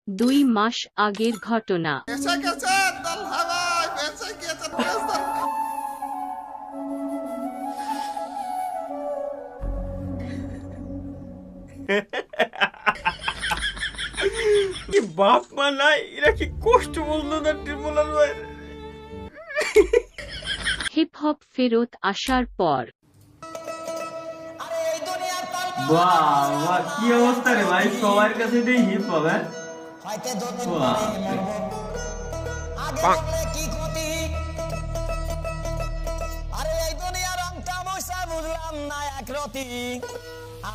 2 মাস আগের ঘটনা। কি বাপ মা নাই, এরা কি কষ্ট বললো না ট্রিপলার ভাই। হিপ হপ ফেরত আসার পর বাহ বাহ, কি অবস্থা রে ভাই, সবার কাছে দেই হিপ হপ।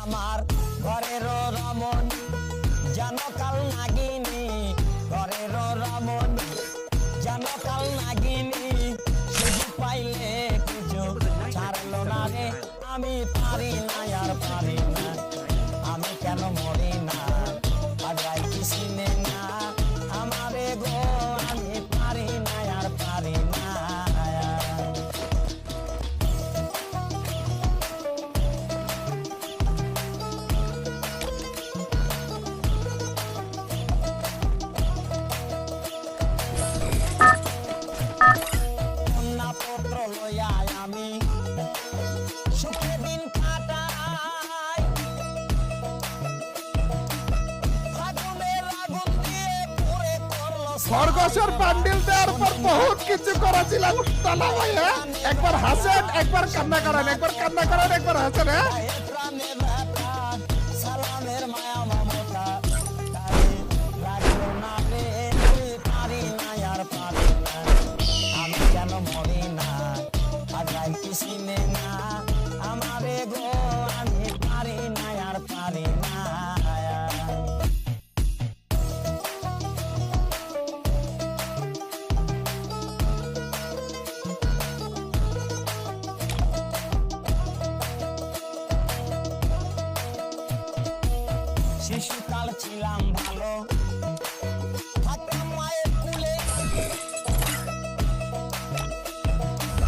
আমার ঘরের রমন জানো কাল নাগিনী, ঘরের রমন জানো কাল নাগিনী, সুযোগ পাইলে কিছু ছাড়লো না রে, আমি পারি না আর পারি না, আমি কেন মরি না, আগাই কিসিনে না আমারে গো, আমি পারি না আর পারি না। পত্র লইয়া আমি সুখে দিন কাটাই, ফাগুনের আগুন দিয়ে পুরে করলো খরগোশের প্যান্ডেল দেওয়ার পর বহুত কিছু করেছিলাম তালা ভাইয়া। একবার হাসেন, একবার কান্না করেন, একবার কান্না করেন, একবার হাসেন। প্রাণের ব্যথা, সালামের মায়া মমতা, তাই রাখলো না রে, আমি পারি না আর পারি না, আমি কেন মরি না, আগাই কিসিনে না আমারে গো, আমি পারি না আর পারি না। শিশুকাল ছিলাম ভালো, থাকতাম মায়ের কুলে,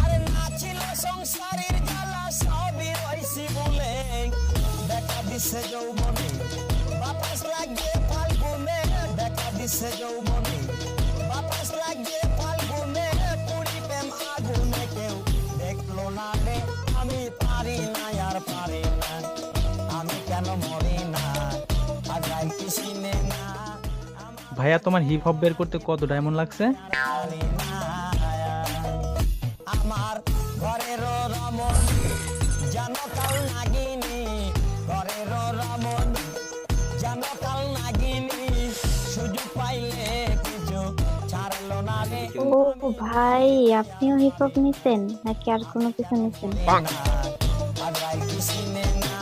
আরে না ছিল সংসারের জ্বালা, সবই রইছি বলে, দেখা দিছে যৌবনে বাতাস লাগে ফাল্গুনে, দেখা দিছে যৌবনে বাতাস লাগে ফাল্গুনে, পুরি প্রেম আগুনে কেউ দেখলো না রে, আমি পারি না আর পারি না, আমি কেন মরি না, আগাই কিসিনে না ভাইয়া তোমার হিপ হপ বের করতে কত ডায়মন্ড লাগছে? পারি না। আমার ঘরের রমন জানো কাল নাগিনী, ঘরের রমন জানো কাল নাগিনী, সুযোগ পাইলে কিছু ছাড়লো না রে, ও ভাই, আপনিও হিপ হপ নিছেন নাকি আর কোনো কিছু নিছেন? আগাই কিসিনে না